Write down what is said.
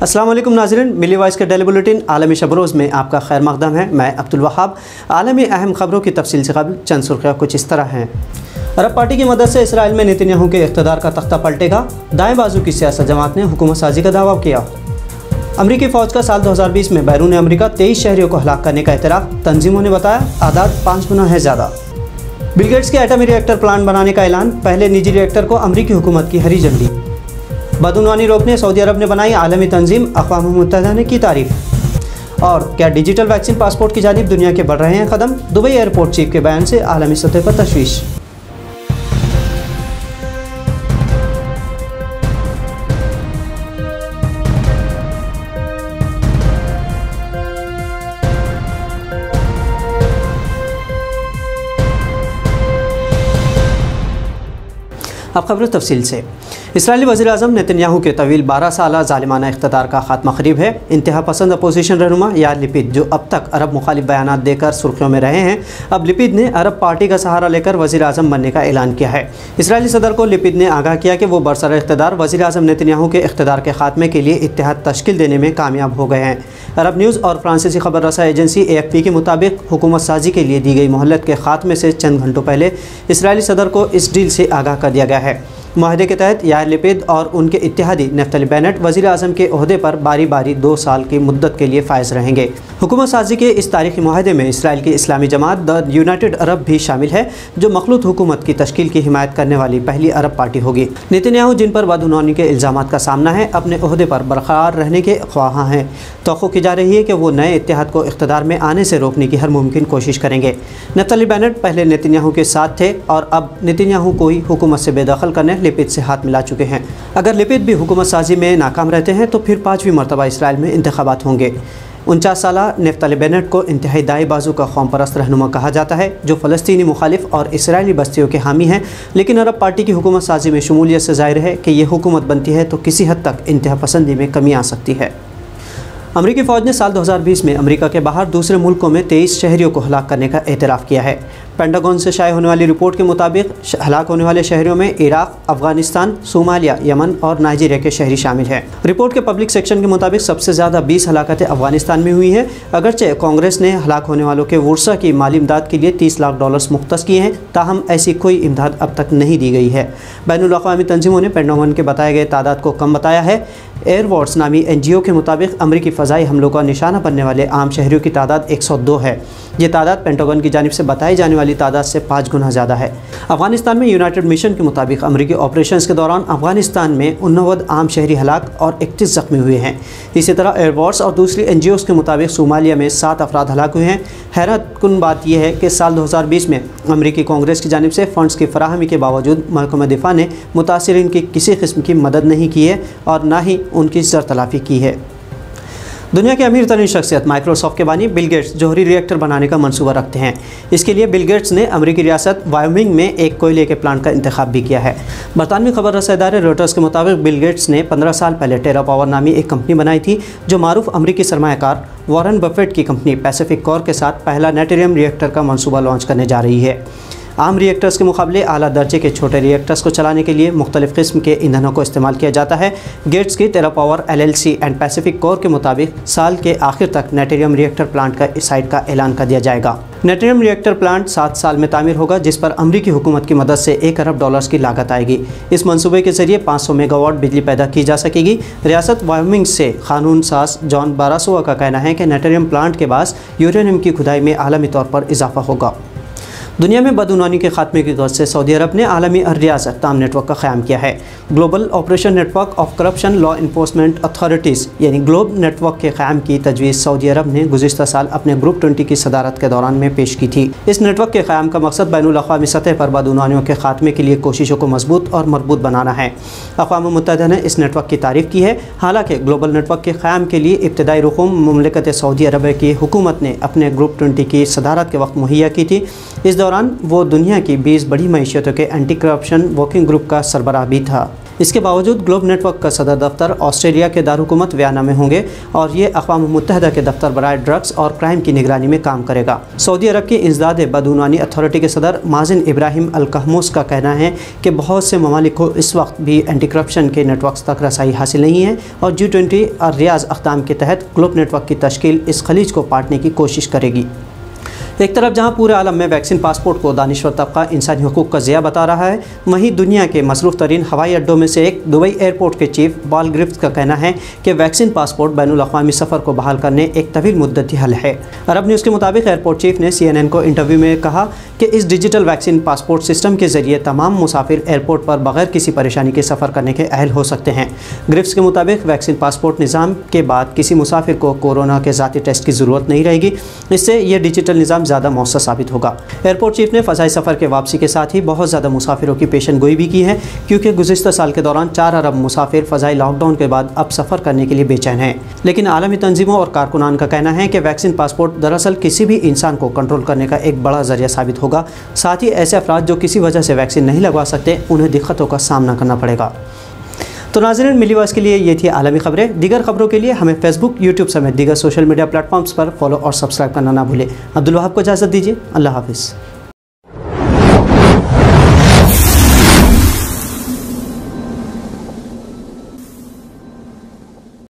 अस्सलाम वालेकुम नाज़रीन, मिली वॉइस के डेली बुलेटिन आलमी शबरोज़ में आपका खैर मक़दम है। मैं अब्दुल वहाब। आलमी अहम खबरों की तफसील से कबल चंद सुर्खियाँ कुछ इस तरह हैं। अरब पार्टी की मदद से इसराइल में नेतन्याहू के इक़्तिदार का तख्ता पलटेगा। दाएँ बाजू की सियासत जमात ने हुकूमत साजी का दावा किया। अमरीकी फ़ौज का साल 2020 में बैरून अमरीका 23 शहरियों को हलाक करने का इतराफ़, तंजीमों ने बताया आदाद 5 गुना है ज़्यादा। बिल गेट्स के एटमी रिएक्टर प्लांट बनाने का ऐलान, पहले निजी रिएक्टर को अमरीकी हुकूमत की हरी झंडी। बदउनवानी रोकने सऊदी अरब ने बनाई आलमी तंजीम, अक़वाम मुत्तहिदा ने की तारीफ। और क्या डिजिटल वैक्सीन पासपोर्ट की जानिब दुनिया के बढ़ रहे हैं कदम, दुबई एयरपोर्ट चीफ के बयान से आलमी सतह पर तशवीश। अब खबर तफसील से। इसराइली वज़ीर-ए-आज़म नेतन्याहू के तवील 12 साला ज़ालिमाना इक़्तिदार का खात्मा क़रीब है। इंतहा पसंद अपोजिशन रहनुमा यार लिपिड, जो अब तक अरब मुखालिफ बयानात देकर सुर्खियों में रहे हैं, अब लिपिड ने अरब पार्टी का सहारा लेकर वज़ीर-ए-आज़म बनने का ऐलान किया है। इसराइली सदर को लिपिड ने आगाह किया कि वो बरसर इक़्तिदार वज़ीर-ए-आज़म नेतन्याहू के इक़्तिदार के खात्मे के लिए इत्तेहाद तश्कील देने में कामयाब हो गए हैं। अरब न्यूज़ और फ्रांसीसी खबर रसा एजेंसी AFP के मुताबिक हुकूमत साजी के लिए दी गई मोहलत के खात्मे से चंद घंटों पहले इसराइली सदर को इस डील से आगाह कर दिया गया है। माहदे के तहत यार लिपिड और उनके इत्तेहादी नफ्तली बेनेट वज़ीर आज़म के ओहदे पर बारी बारी 2 साल की मुद्दत के लिए फ़ाइज़ रहेंगे। हुकूमत साजी के इस तारीखी माहदे में इसराइल की इस्लामी जमात द यूनाइटेड अरब भी शामिल है, जो मखलूत हुकूमत की तश्कील की हिमायत करने वाली पहली अरब पार्टी होगी। नेतन्याहू, जिन पर बदउनवानी के इल्ज़ामात का सामना है, अपने ओहदे पर बरकरार रहने के ख्वाहां हैं। तौक़्क़ो की जा रही है कि वो नए इत्तेहाद को इक़्तिदार में आने से रोकने की हर मुमकिन कोशिश करेंगे। नफ्तली बेनेट पहले नेतन्याहू के साथ थे और अब नेतन्याहू को ही हुकूमत से बेदखल करने लिपिड से हाथ मिला चुके हैं। अगर लिपिड भी हुकूमत साजी में नाकाम रहते हैं तो फिर 5वीं मरतबा इसराइल में इंतखाबात होंगे। 49 साला नफ्तली बेनेट को इंतहाई दाएं बाजू का कौम परस्त रहनुमा कहा जाता है, जो फ़लस्तीनी मुखालिफ और इसराइली बस्तियों के हामी हैं। लेकिन अरब पार्टी की हुकूमत साजी में शमूलियत से ज़ाहिर है कि ये हुकूमत बनती है तो किसी हद तक इंतहा पसंदी में कमी आ सकती है। अमरीकी फ़ौज ने साल 2020 में अमेरिका के बाहर दूसरे मुल्कों में 23 शहरियों को हलाक करने का एतराफ़ किया है। पेंटागन से शाये होने वाली रिपोर्ट के मुताबिक हलाक होने वाले शहरियों में इराक़, अफ़गानिस्तान, सोमालिया, यमन और नाइजीरिया के शहरी शामिल हैं। रिपोर्ट के पब्लिक सेक्शन के मुताबिक सबसे ज़्यादा 20 हलाकतें अफ़गानिस्तान में हुई हैं। अगरचे कांग्रेस ने हलाक होने वालों के वर्सा की माली इमदाद के लिए $30 लाख मुख्तस किए हैं, ताहम ऐसी कोई इमदाद अब तक नहीं दी गई है। बैनुल अक़वामी तंजीमों ने पेंटागन के बताए गए तादाद को कम बताया है। एयरवॉर्ड्स नामी NGO के मुताबिक अमरीकी फ़ज़ाई हमलों का निशाना बनने वाले आम शहरियों की तादाद 102 है। ये तादाद पेंटागन की जानिब से बताई जाने वाली तादाद से 5 गुना ज़्यादा है। अफ़गानिस्तान में यूनाइटेड मिशन के मुताबिक अमरीकी ऑपरेशंस के दौरान अफ़गानिस्तान में 89 आम शहरी हलाक और 31 ज़ख्मी हुए हैं। इसी तरह एयरवॉर्ड्स और दूसरी NGOs के मुताबिक सोमालिया में 7 अफराद हलाक हुए हैं। हैरतकुन बात यह है कि साल 2020 में अमरीकी कांग्रेस की जानिब से फ़ंड्स की फराहमी के बावजूद महकमा दिफा ने मुतासिरीन की किसी किस्म की मदद नहीं की है और ना ही उनकी सर तलाफ़ी की है। दुनिया के अमीर तरीन शख्सियत माइक्रोसॉफ्ट के बानी बिल गेट्स जोहरी रिएक्टर बनाने का मंसूबा रखते हैं। इसके लिए बिल गेट्स ने अमरीकी रियासत वायोमिंग में एक कोयले के प्लांट का इंतखाब भी किया है। बरतानवी खबर रसा इदारे रॉयटर्स के मुताबिक बिल गेट्स ने 15 साल पहले टेरा पावर नामी एक कंपनी बनाई थी, जो मारूफ अमरीकी सरमायाकार वॉरेन बफेट की कंपनी पैसिफिक कोर के साथ पहला नेट्रियम रिएक्टर का मंसूबा लॉन्च करने जा रही है। आम रिएक्टर्स के मुकाबले आला दर्जे के छोटे रिएक्टर्स को चलाने के लिए मुख्तलिफ़ किस्म के ईंधनों को इस्तेमाल किया जाता है। गेट्स की TerraPower LLC and PacifiCorp के मुताबिक साल के आखिर तक नेट्रियम रिएक्टर प्लांट का साइट का ऐलान कर दिया जाएगा। नेट्रियम रिएक्टर प्लांट 7 साल में तामीर होगा, जिस पर अमरीकी हुकूमत की मदद से $1 अरब की लागत आएगी। इस मंसूबे के जरिए 500 मेगावाट बिजली पैदा की जा सकेगी। रियासत वायोमिंग से कानून साज जॉन बारासोआ का कहना है कि नेट्रियम प्लांट के बाद यूरेनियम की खुदाई में आलमी तौर पर इजाफा होगा। दुनिया में बदउनवानी के खात्मे की गर्ज से सऊदी अरब ने आलमी रियासत ताम नेटवर्क का क़याम किया है। Global operation network of corruption law enforcement authorities यानी ग्लोब नेटवर्क के क़याम की तजवीज़ सऊदी अरब ने गुज़िश्ता साल अपने ग्रुप 20 की सदारत के दौरान में पेश की थी। इस नेटवर्क के क़याम का मकसद बैनुल अक़वामी सतह पर बदउनवानियों के खात्मे के लिए कोशिशों को मजबूत और मरबूत बनाना है। अक़वाम मुत्तहिदा ने इस नेटवर्क की तारीफ़ की है। हालाँकि ग्लोबल नेटवर्क के क़याम के लिए इब्तदाई रकूम मुमलिकत सऊदी अरब की हुकूमत ने अपने ग्रुप 20 की सदारत के वक्त मुहैया की थी। इस दौरान दौरान वो दुनिया की 20 बड़ी मईशतों के एंटी करप्शन वर्किंग ग्रुप का सरबराह भी था। इसके बावजूद ग्लोब नेटवर्क का सदर दफ्तर ऑस्ट्रेलिया के दारुकुमत वियना में होंगे और ये अक़वाम मुत्तहदा के दफ्तर बराए ड्रग्स और क्राइम की निगरानी में काम करेगा। सऊदी अरब की इंसदाद बदूनवानी अथॉरिटी के सदर माजिन इब्राहिम अल कहमूस का कहना है कि बहुत से ममालिक को इस वक्त भी एंटी करप्शन के नेटवर्क तक रसाई हासिल नहीं है और G20 और रियाज अक़दाम के तहत ग्लोब नेटवर्क की तश्कील इस खलीज को पाटने की कोशिश करेगी। एक तरफ जहां पूरे आलम में वैक्सीन पासपोर्ट को दानिश्वर तबका इंसानी हकूक़ का ज़िया बता रहा है, वहीं दुनिया के मसरूफ़ तरीन हवाई अड्डों में से एक दुबई एयरपोर्ट के चीफ बॉल ग्रिफ्थ का कहना है कि वैक्सीन पासपोर्ट बैनुल अक़वामी सफ़र को बहाल करने एक तवील मुद्दती हल है। अरब न्यूज़ के मुताबिक एयरपोर्ट चीफ ने CNN को इंटरव्यू में कहा कि इस डिजिटल वैक्सीन पासपोर्ट सिस्टम के ज़रिए तमाम मुसाफिर एयरपोर्ट पर बगैर किसी परेशानी के सफ़र करने के अहल हो सकते हैं। ग्रिफ्थ के मुताबिक वैक्सीन पासपोर्ट निज़ाम के बाद किसी मुसाफिर को कोरोना के ज़ाती टेस्ट की ज़रूरत नहीं रहेगी। इससे यह डिजिटल निज़ाम ज़्यादा मौसर साबित होगा। एयरपोर्ट चीफ ने फ़ज़ाई सफ़र के वापसी के साथ ही बहुत ज़्यादा मुसाफिरों की पेशन गोई भी की है, क्योंकि गुज़िश्ता साल के दौरान 4 अरब मुसाफिर फ़ज़ाई लॉकडाउन के बाद अब सफ़र करने के लिए बेचैन हैं। लेकिन आलमी तंजीमों और कारकुनान का कहना है कि वैक्सीन पासपोर्ट दरअसल किसी भी इंसान को कंट्रोल करने का एक बड़ा ज़रिया साबित होगा। साथ ही ऐसे अफराद जो किसी वजह से वैक्सीन नहीं लगवा सकते, उन्हें दिक्कतों का सामना करना पड़ेगा। तो नाज़रीन, मिली वाइज के लिए ये थी आलमी खबरें। दीगर खबरों के लिए हमें फेसबुक, यूट्यूब समेत दीगर सोशल मीडिया प्लेटफॉर्म्स पर फॉलो और सब्सक्राइब करना ना भूलें। अब्दुल वहाब को इजाज़त दीजिए। अल्लाह हाफ़िज़।